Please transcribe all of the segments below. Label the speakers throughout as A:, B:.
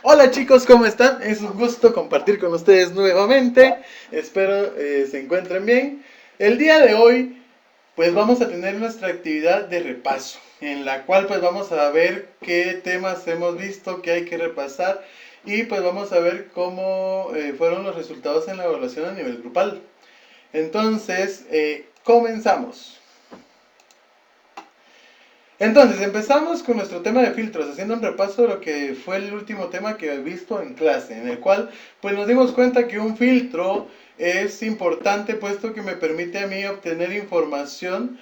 A: Hola chicos, ¿cómo están? Es un gusto compartir con ustedes nuevamente. Espero se encuentren bien. El día de hoy, pues vamos a tener nuestra actividad de repaso, en la cual pues vamos a ver qué temas hemos visto, qué hay que repasar y pues vamos a ver cómo fueron los resultados en la evaluación a nivel grupal. Entonces, comenzamos. Entonces, empezamos con nuestro tema de filtros, haciendo un repaso de lo que fue el último tema que he visto en clase, en el cual pues nos dimos cuenta que un filtro es importante puesto que me permite a mí obtener información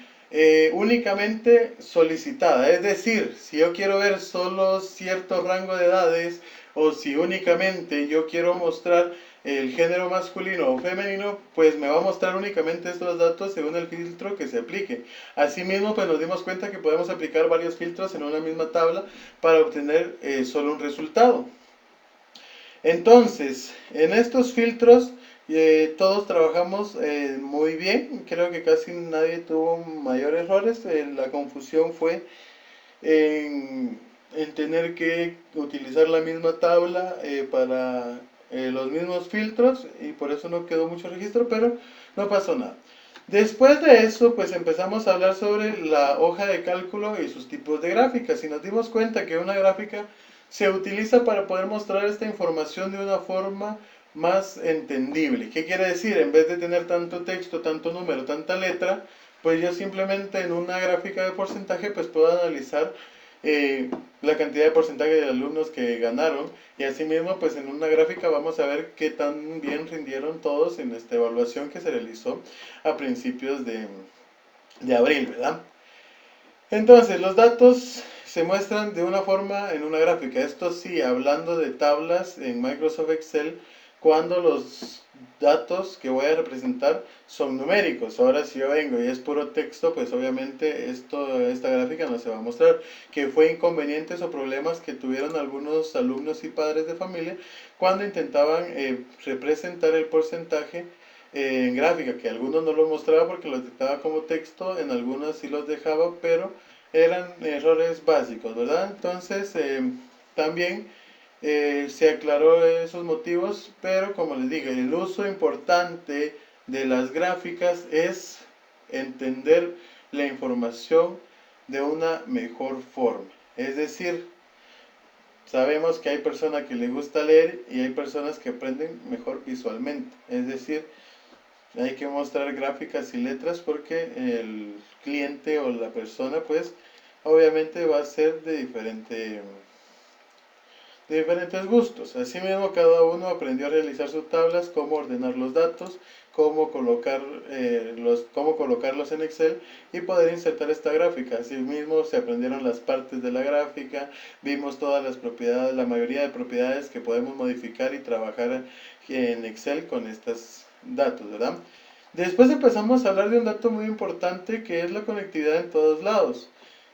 A: únicamente solicitada. Es decir, si yo quiero ver solo cierto rango de edades o si únicamente yo quiero mostrar el género masculino o femenino, pues me va a mostrar únicamente estos datos según el filtro que se aplique. Asimismo, pues nos dimos cuenta que podemos aplicar varios filtros en una misma tabla para obtener solo un resultado. Entonces, en estos filtros todos trabajamos muy bien. Creo que casi nadie tuvo mayor errores. La confusión fue en tener que utilizar la misma tabla para los mismos filtros y por eso no quedó mucho registro, pero no pasó nada. Después de eso, pues empezamos a hablar sobre la hoja de cálculo y sus tipos de gráficas y nos dimos cuenta que una gráfica se utiliza para poder mostrar esta información de una forma más entendible. ¿Qué quiere decir? En vez de tener tanto texto, tanto número, tanta letra, pues yo simplemente en una gráfica de porcentaje pues puedo analizar eh, la cantidad de porcentaje de alumnos que ganaron y asimismo pues en una gráfica vamos a ver qué tan bien rindieron todos en esta evaluación que se realizó a principios de abril, ¿verdad? Entonces, los datos se muestran de una forma en una gráfica. Esto sí, hablando de tablas en Microsoft Excel, cuando los datos que voy a representar son numéricos. Ahora si yo vengo y es puro texto, pues obviamente esta gráfica no se va a mostrar. Que fue inconvenientes o problemas que tuvieron algunos alumnos y padres de familia cuando intentaban representar el porcentaje en gráfica, que algunos no lo mostraba porque los dictaba como texto, en algunos sí los dejaba, pero eran errores básicos, ¿verdad? Entonces, también se aclaró esos motivos, pero como les dije, el uso importante de las gráficas es entender la información de una mejor forma. Es decir, sabemos que hay personas que les gusta leer y hay personas que aprenden mejor visualmente. Es decir, hay que mostrar gráficas y letras porque el cliente o la persona pues obviamente va a ser de diferentes gustos. Asimismo, cada uno aprendió a realizar sus tablas, cómo ordenar los datos, cómo colocarlos en Excel y poder insertar esta gráfica. Asimismo, se aprendieron las partes de la gráfica, vimos todas las propiedades, la mayoría de propiedades que podemos modificar y trabajar en Excel con estos datos, ¿verdad? Después empezamos a hablar de un dato muy importante que es la conectividad en todos lados,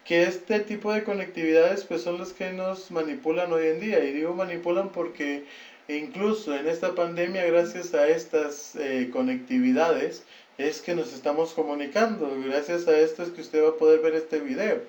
A: que este tipo de conectividades pues son las que nos manipulan hoy en día, y digo manipulan porque incluso en esta pandemia gracias a estas conectividades es que nos estamos comunicando, gracias a esto es que usted va a poder ver este video.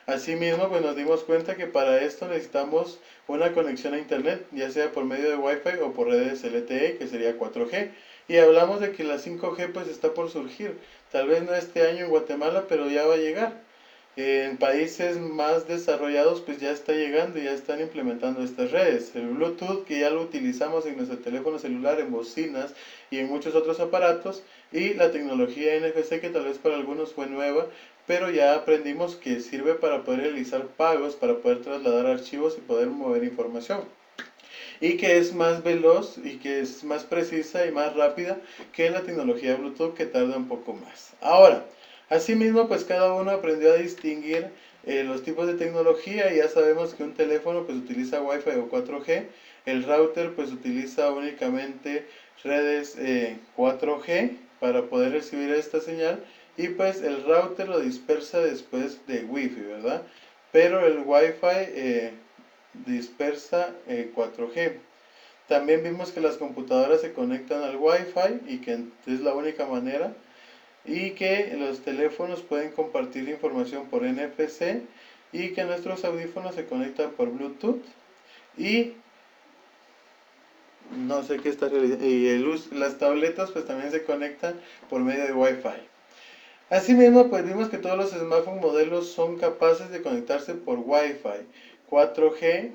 A: Asimismo, pues nos dimos cuenta que para esto necesitamos una conexión a internet, ya sea por medio de Wi-Fi o por redes LTE, que sería 4G. Y hablamos de que la 5G pues está por surgir, tal vez no este año en Guatemala, pero ya va a llegar. En países más desarrollados pues ya está llegando y ya están implementando estas redes. El Bluetooth que ya lo utilizamos en nuestro teléfono celular, en bocinas y en muchos otros aparatos. Y la tecnología NFC que tal vez para algunos fue nueva, pero ya aprendimos que sirve para poder realizar pagos, para poder trasladar archivos y poder mover información y que es más veloz y que es más precisa y más rápida que la tecnología Bluetooth que tarda un poco más. Ahora, asimismo, pues cada uno aprendió a distinguir los tipos de tecnología y ya sabemos que un teléfono pues utiliza Wi-Fi o 4G, el router pues utiliza únicamente redes 4G para poder recibir esta señal y pues el router lo dispersa después de Wi-Fi, ¿verdad? Pero el Wi-Fi dispersa 4G. También vimos que las computadoras se conectan al Wi-Fi y que es la única manera y que los teléfonos pueden compartir información por NFC y que nuestros audífonos se conectan por Bluetooth y no sé qué está realizando. Y las tabletas pues también se conectan por medio de Wi-Fi. Asimismo, pues vimos que todos los smartphone modelos son capaces de conectarse por Wi-Fi, 4G,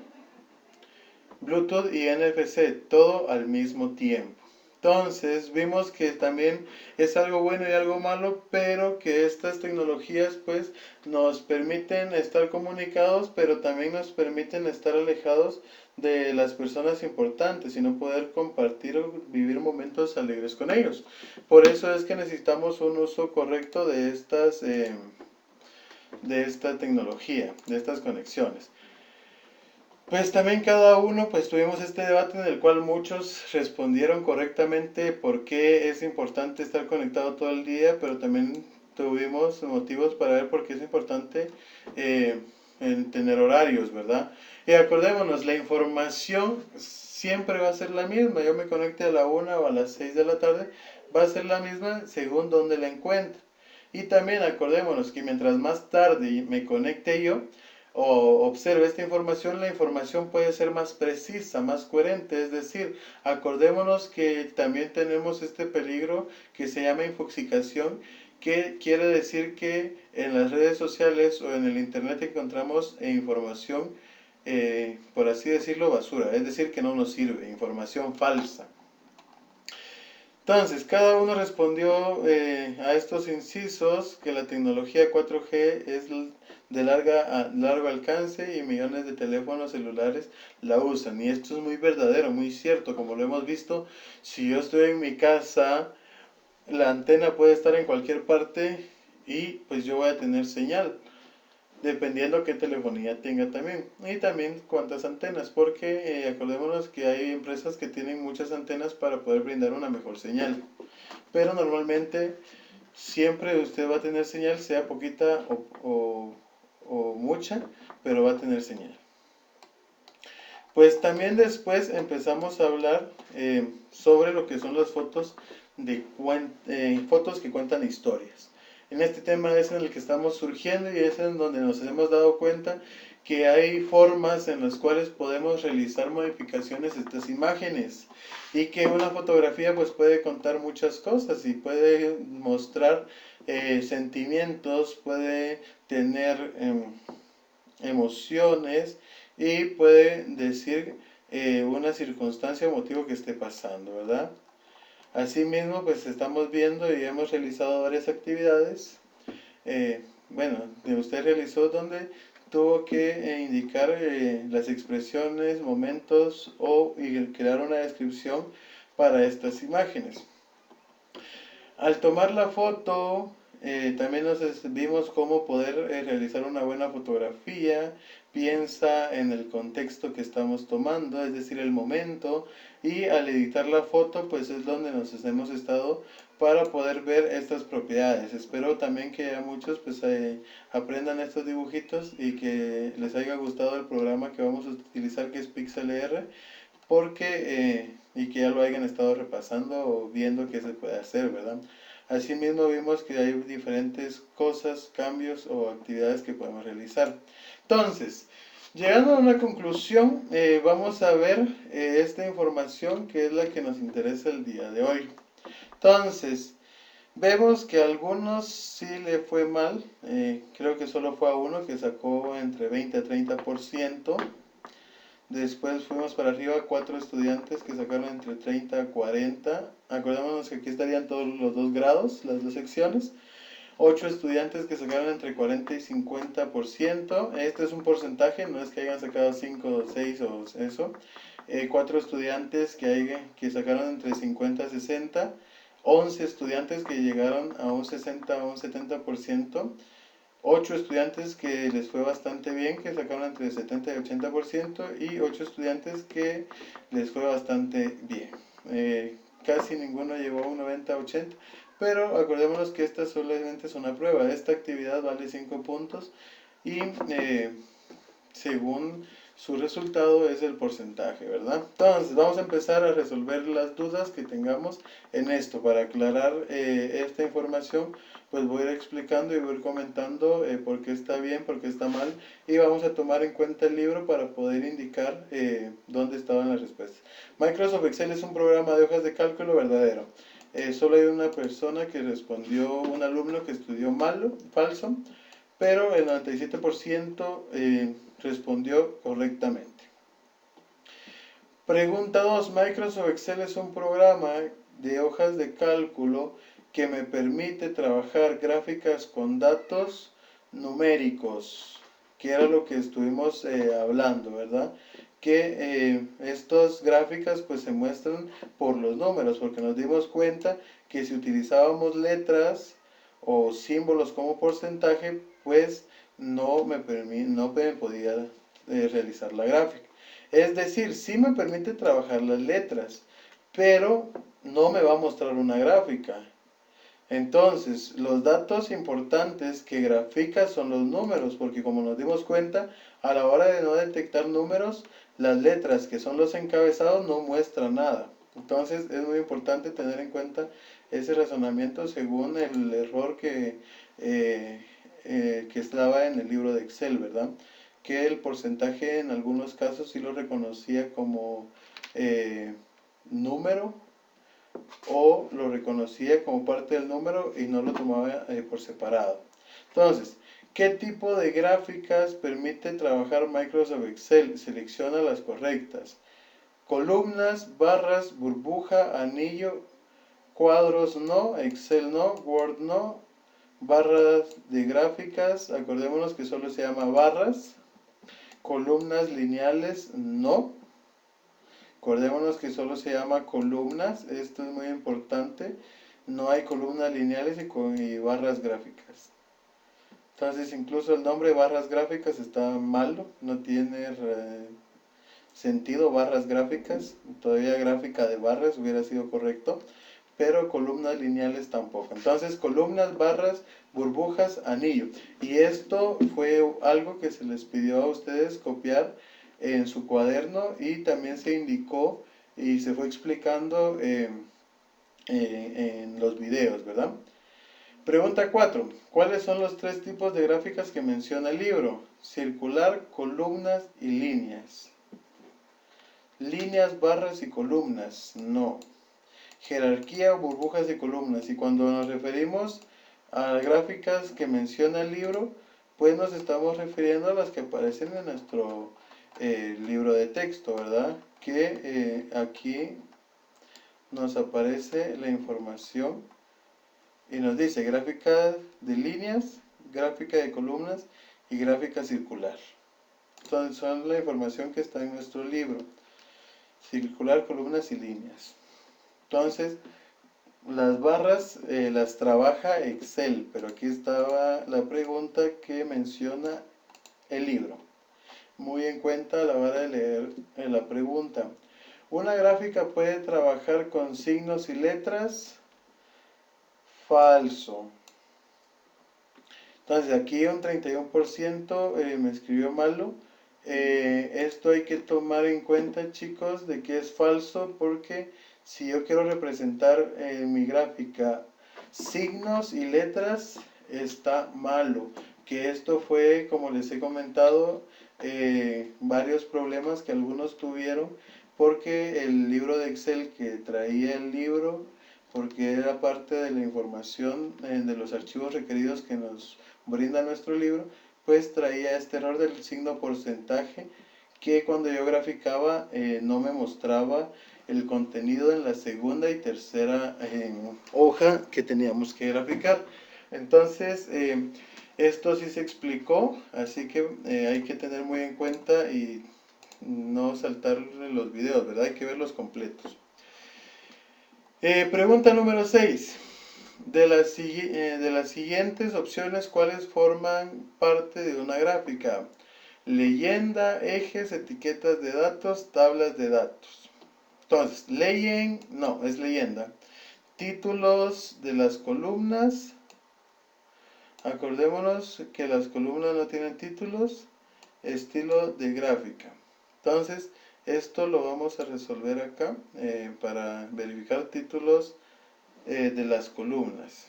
A: Bluetooth y NFC, todo al mismo tiempo. Entonces vimos que también es algo bueno y algo malo, pero que estas tecnologías pues nos permiten estar comunicados, pero también nos permiten estar alejados de las personas importantes y no poder compartir o vivir momentos alegres con ellos. Por eso es que necesitamos un uso correcto de esta tecnología, de estas conexiones. Pues también cada uno, pues tuvimos este debate en el cual muchos respondieron correctamente por qué es importante estar conectado todo el día, pero también tuvimos motivos para ver por qué es importante eh, tener horarios, ¿verdad? Y acordémonos, la información siempre va a ser la misma. Yo me conecte a la 1 o a las 6 de la tarde, va a ser la misma según donde la encuentre. Y también acordémonos que mientras más tarde me conecte yo, o observe esta información, la información puede ser más precisa, más coherente. Es decir, acordémonos que también tenemos este peligro que se llama infoxicación, que quiere decir que en las redes sociales o en el internet encontramos información, por así decirlo, basura, es decir, que no nos sirve, información falsa. Entonces, cada uno respondió a estos incisos que la tecnología 4G es de largo alcance y millones de teléfonos celulares la usan. Y esto es muy verdadero, muy cierto, como lo hemos visto. Si yo estoy en mi casa, la antena puede estar en cualquier parte y pues yo voy a tener señal, dependiendo qué telefonía tenga también. Y también cuántas antenas, porque acordémonos que hay empresas que tienen muchas antenas para poder brindar una mejor señal. Pero normalmente siempre usted va a tener señal, sea poquita o mucha, pero va a tener señal. Pues también después empezamos a hablar sobre lo que son las fotos, fotos que cuentan historias. En este tema es en el que estamos surgiendo y es en donde nos hemos dado cuenta que hay formas en las cuales podemos realizar modificaciones de estas imágenes y que una fotografía pues puede contar muchas cosas y puede mostrar sentimientos, puede tener emociones y puede decir una circunstancia o motivo que esté pasando, ¿verdad? Asimismo, pues estamos viendo y hemos realizado varias actividades. Bueno, usted realizó donde tuvo que indicar las expresiones, momentos y crear una descripción para estas imágenes. Al tomar la foto, también nos vimos cómo poder realizar una buena fotografía. Piensa en el contexto que estamos tomando, es decir, el momento. Y al editar la foto, pues es donde nos hemos estado para poder ver estas propiedades. Espero también que a muchos pues aprendan estos dibujitos y que les haya gustado el programa que vamos a utilizar, que es PixelR, y que ya lo hayan estado repasando o viendo qué se puede hacer, ¿verdad? Asimismo vimos que hay diferentes cosas, cambios o actividades que podemos realizar. Entonces, llegando a una conclusión, vamos a ver esta información que es la que nos interesa el día de hoy. Entonces, vemos que a algunos sí le fue mal, creo que solo fue a uno que sacó entre 20 a 30%. Después fuimos para arriba, 4 estudiantes que sacaron entre 30 a 40. Acordémonos que aquí estarían todos los 2 grados, las 2 secciones. 8 estudiantes que sacaron entre 40 y 50%. Este es un porcentaje, no es que hayan sacado 5 o 6 o eso. 4 estudiantes que sacaron entre 50 a 60. 11 estudiantes que llegaron a un 60 a un 70%. 8 estudiantes que les fue bastante bien, que sacaron entre 70 y 80%, y 8 estudiantes que les fue bastante bien. Casi ninguno llegó a un 90-80, pero acordémonos que esta solamente es una prueba. Esta actividad vale 5 puntos y según su resultado es el porcentaje, ¿verdad? Entonces, vamos a empezar a resolver las dudas que tengamos en esto. Para aclarar esta información, pues voy a ir explicando y voy a ir comentando por qué está bien, por qué está mal, y vamos a tomar en cuenta el libro para poder indicar dónde estaban las respuestas. Microsoft Excel es un programa de hojas de cálculo verdadero. Solo hay una persona que respondió, un alumno que estudió falso, pero el 97% respondió correctamente. Pregunta 2. Microsoft Excel es un programa de hojas de cálculo que me permite trabajar gráficas con datos numéricos, que era lo que estuvimos hablando, ¿verdad? Que estas gráficas pues se muestran por los números, porque nos dimos cuenta que si utilizábamos letras o símbolos como porcentaje, pues no me podía realizar la gráfica. Es decir, sí me permite trabajar las letras, pero no me va a mostrar una gráfica. Entonces, los datos importantes que grafica son los números, porque como nos dimos cuenta, a la hora de no detectar números, las letras que son los encabezados no muestran nada. Entonces, es muy importante tener en cuenta ese razonamiento según el error que estaba en el libro de Excel, ¿verdad? Que el porcentaje en algunos casos sí lo reconocía como número, o lo reconocía como parte del número y no lo tomaba por separado. Entonces, ¿qué tipo de gráficas permite trabajar Microsoft Excel? Selecciona las correctas. Columnas, barras, burbuja, anillo, cuadros no, Excel no, Word no, barras de gráficas, acordémonos que solo se llama barras. Columnas lineales no, acordémonos que solo se llama columnas, esto es muy importante, no hay columnas lineales y barras gráficas. Entonces incluso el nombre barras gráficas está malo, no tiene sentido barras gráficas, todavía gráfica de barras hubiera sido correcto, pero columnas lineales tampoco. Entonces columnas, barras, burbujas, anillo. Y esto fue algo que se les pidió a ustedes copiar en su cuaderno y también se indicó y se fue explicando en los videos, ¿verdad? Pregunta 4. ¿Cuáles son los 3 tipos de gráficas que menciona el libro? Circular, columnas y líneas. Líneas, barras y columnas, no. Jerarquía, burbujas y columnas. Y cuando nos referimos a gráficas que menciona el libro, pues nos estamos refiriendo a las que aparecen en nuestro libro de texto, ¿verdad? Que aquí nos aparece la información y nos dice gráfica de líneas, gráfica de columnas y gráfica circular. Entonces son la información que está en nuestro libro. Circular, columnas y líneas. Entonces, las barras las trabaja Excel, pero aquí estaba la pregunta que menciona el libro. Muy en cuenta a la hora de leer la pregunta. ¿Una gráfica puede trabajar con signos y letras? Falso. Entonces aquí un 31% me escribió malo. Esto hay que tomar en cuenta, chicos, de que es falso, porque si yo quiero representar en mi gráfica signos y letras, está malo. Que esto fue, como les he comentado, varios problemas que algunos tuvieron, porque el libro de Excel que traía el libro, porque era parte de la información de los archivos requeridos que nos brinda nuestro libro, pues traía este error del signo porcentaje, que cuando yo graficaba no me mostraba el contenido en la segunda y tercera hoja que teníamos que graficar. Entonces esto sí se explicó, así que hay que tener muy en cuenta y no saltar los videos, ¿verdad? Hay que verlos completos. Pregunta número 6. De las siguientes opciones, ¿cuáles forman parte de una gráfica? Leyenda, ejes, etiquetas de datos, tablas de datos. Entonces, no, es leyenda. Títulos de las columnas. Acordémonos que las columnas no tienen títulos. Estilo de gráfica. Entonces, esto lo vamos a resolver acá para verificar títulos de las columnas.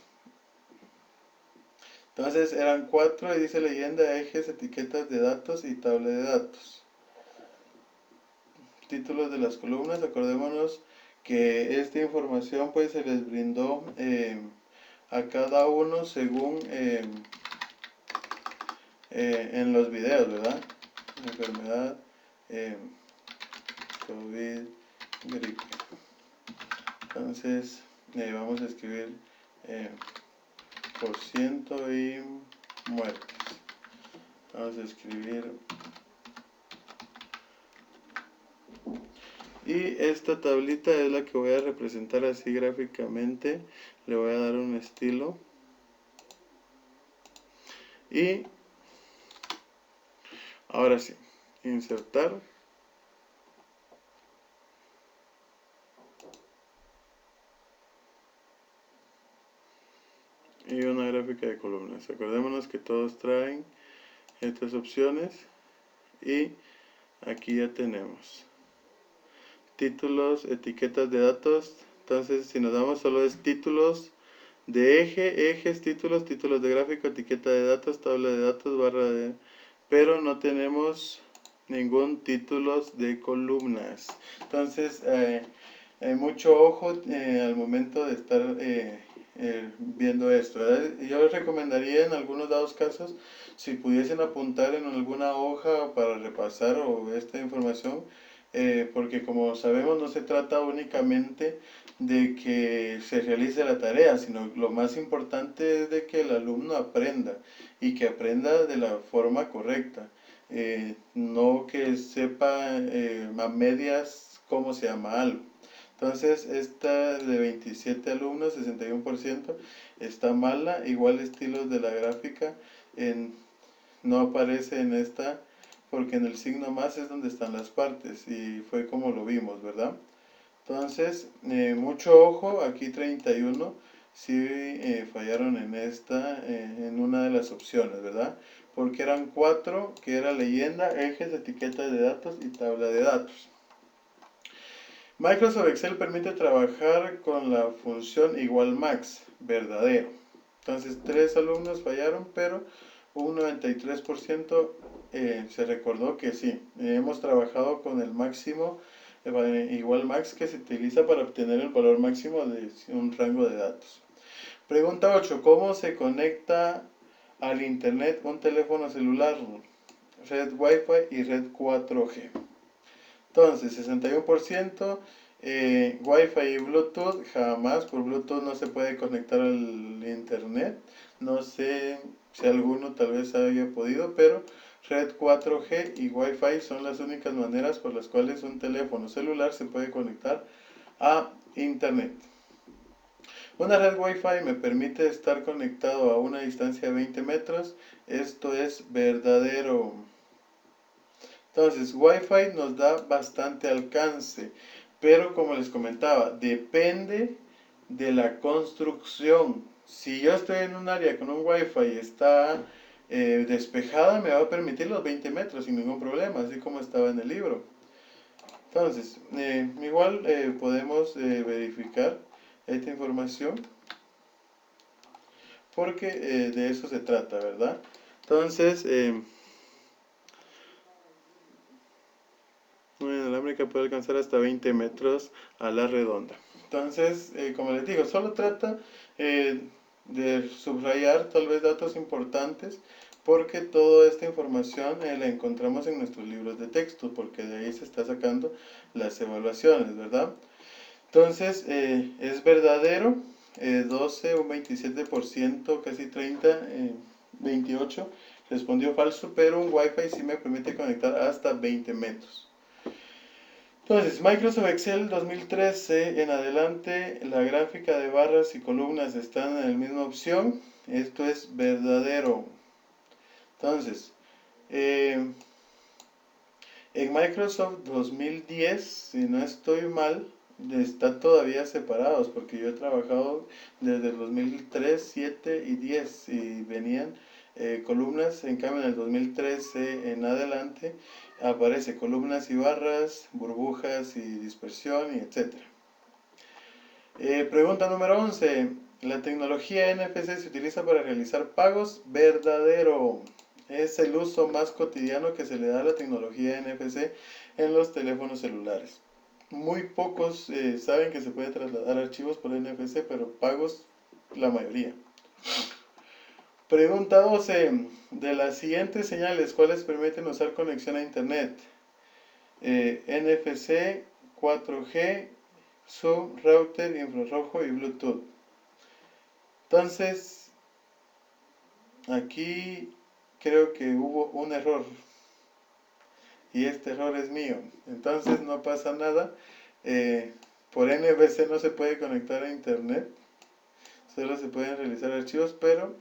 A: Entonces eran 4 y dice leyenda, ejes, etiquetas de datos y tabla de datos. Títulos de las columnas, acordémonos que esta información pues se les brindó a cada uno según en los videos, ¿verdad? Enfermedad, COVID, gripe. Entonces vamos a escribir por ciento y muertes. Vamos a escribir. Y esta tablita es la que voy a representar así gráficamente. Le voy a dar un estilo. Y ahora sí, insertar. Y una gráfica de columnas. Acordémonos que todos traen estas opciones. Y aquí ya tenemos títulos, etiquetas de datos. Entonces si nos damos solo es títulos de eje, ejes, títulos, títulos de gráfico, etiqueta de datos, tabla de datos, barra de... Pero no tenemos ningún títulos de columnas. Entonces mucho ojo al momento de estar viendo esto, ¿verdad? Yo les recomendaría en algunos dados casos, si pudiesen apuntar en alguna hoja para repasar o esta información, porque como sabemos no se trata únicamente de que se realice la tarea, sino lo más importante es de que el alumno aprenda y que aprenda de la forma correcta, no que sepa a medias cómo se llama algo. Entonces, esta de 27 alumnos, 61%, está mala. Igual estilos de la gráfica no aparece en esta porque en el signo más es donde están las partes y fue como lo vimos, ¿verdad? Entonces, mucho ojo, aquí 31 sí fallaron en esta, en una de las opciones, ¿verdad? Porque eran 4, que era leyenda, ejes, etiquetas de datos y tabla de datos. Microsoft Excel permite trabajar con la función igual max, verdadero. Entonces 3 alumnos fallaron, pero un 93% se recordó que sí. Hemos trabajado con el máximo igual max que se utiliza para obtener el valor máximo de un rango de datos. Pregunta 8. ¿Cómo se conecta al internet un teléfono celular? Red Wi-Fi y red 4G. Entonces, 61%, Wi-Fi y Bluetooth, jamás, por Bluetooth no se puede conectar al internet. No sé si alguno tal vez haya podido, pero red 4G y Wi-Fi son las únicas maneras por las cuales un teléfono celular se puede conectar a internet. Una red Wi-Fi me permite estar conectado a una distancia de 20 metros. Esto es verdadero. Entonces, Wi-Fi nos da bastante alcance, pero como les comentaba, depende de la construcción. Si yo estoy en un área con un Wi-Fi y está despejada, me va a permitir los 20 metros sin ningún problema, así como estaba en el libro. Entonces, igual podemos verificar esta información porque de eso se trata, ¿verdad? Entonces, una inalámbrica puede alcanzar hasta 20 metros a la redonda. Entonces, como les digo, solo trata de subrayar tal vez datos importantes porque toda esta información la encontramos en nuestros libros de texto, porque de ahí se está sacando las evaluaciones, ¿verdad? Entonces, es verdadero, 12, un 27%, casi 30, 28, respondió falso, pero un Wi-Fi sí me permite conectar hasta 20 metros. Entonces, Microsoft Excel 2013 en adelante, la gráfica de barras y columnas están en la misma opción. Esto es verdadero. Entonces, en Microsoft 2010, si no estoy mal, están todavía separados porque yo he trabajado desde el 2003, 7 y 10 y venían columnas. En cambio en el 2013 en adelante aparece columnas y barras, burbujas y dispersión y etc. Pregunta número 11. La tecnología NFC se utiliza para realizar pagos. Verdadero. Es el uso más cotidiano que se le da a la tecnología NFC en los teléfonos celulares. Muy pocos saben que se puede trasladar archivos por NFC, pero pagos la mayoría. Pregunta 12. De las siguientes señales, ¿cuáles permiten usar conexión a Internet? NFC, 4G, Zoom, router, infrarrojo y Bluetooth. Entonces, aquí creo que hubo un error y este error es mío. Entonces no pasa nada. Por NFC no se puede conectar a Internet, solo se pueden realizar archivos, pero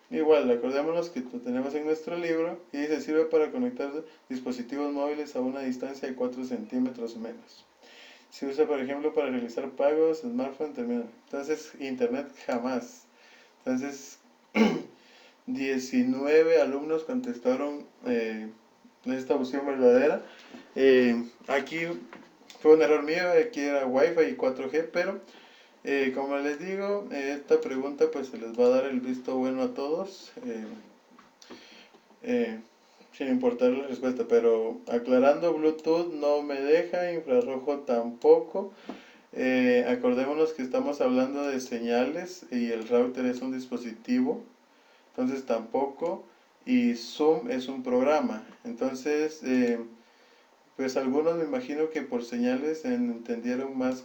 A: igual, acordémonos que lo tenemos en nuestro libro y se sirve para conectar dispositivos móviles a una distancia de 4 centímetros o menos. Se usa, por ejemplo, para realizar pagos, smartphone, terminal. Entonces, Internet jamás. Entonces, 19 alumnos contestaron esta opción verdadera. Aquí fue un error mío, aquí era Wi-Fi y 4G, pero como les digo, esta pregunta pues se les va a dar el visto bueno a todos, sin importar la respuesta, pero aclarando, Bluetooth no me deja, infrarrojo tampoco. Acordémonos que estamos hablando de señales y el router es un dispositivo, entonces tampoco, y Zoom es un programa. Entonces, pues algunos me imagino que por señales entendieron más,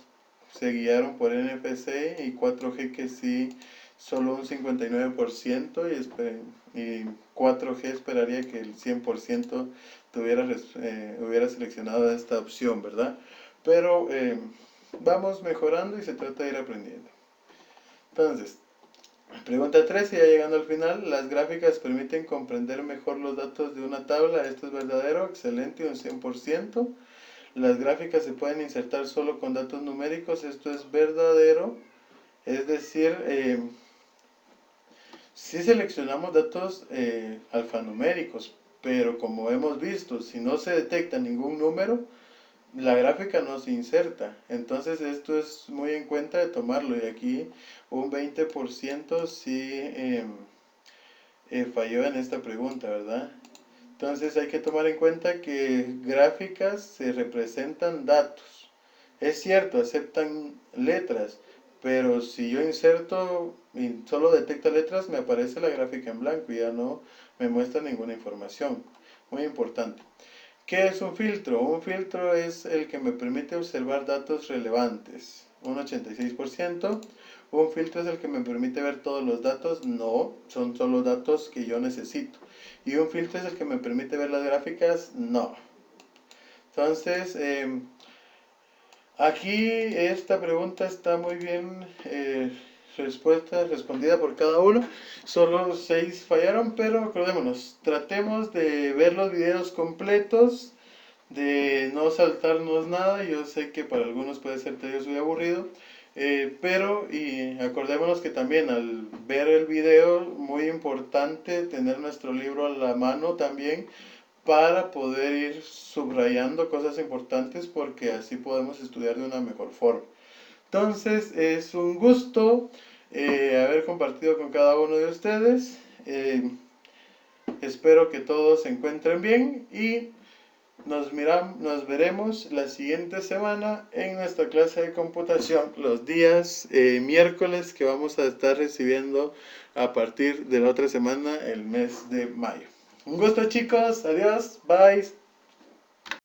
A: se guiaron por NFC y 4G que sí, solo un 59% y 4G esperaría que el 100% hubiera seleccionado esta opción, ¿verdad? Pero vamos mejorando y se trata de ir aprendiendo. Entonces, pregunta 13, ya llegando al final, las gráficas permiten comprender mejor los datos de una tabla. Esto es verdadero, excelente, un 100%. Las gráficas se pueden insertar solo con datos numéricos, esto es verdadero. Es decir, si seleccionamos datos alfanuméricos, pero como hemos visto, si no se detecta ningún número, la gráfica no se inserta. Entonces esto es muy en cuenta de tomarlo, y aquí un 20% sí falló en esta pregunta, ¿verdad? Entonces hay que tomar en cuenta que gráficas se representan datos. Es cierto, aceptan letras, pero si yo inserto y solo detecta letras, me aparece la gráfica en blanco y ya no me muestra ninguna información. Muy importante. ¿Qué es un filtro? Un filtro es el que me permite observar datos relevantes, un 86%. Un filtro es el que me permite ver todos los datos, no, son solo datos que yo necesito. Y un filtro es el que me permite ver las gráficas, no. Entonces, aquí esta pregunta está muy bien respondida por cada uno. Solo 6 fallaron, pero acordémonos, tratemos de ver los videos completos, de no saltarnos nada. Yo sé que para algunos puede ser tedioso y aburrido, pero y acordémonos que también al ver el video, muy importante tener nuestro libro a la mano también, para poder ir subrayando cosas importantes, porque así podemos estudiar de una mejor forma. Entonces es un gusto haber compartido con cada uno de ustedes. Espero que todos se encuentren bien y nos veremos la siguiente semana en nuestra clase de computación, los días miércoles, que vamos a estar recibiendo a partir de la otra semana, el mes de mayo. Un gusto, chicos, adiós, bye.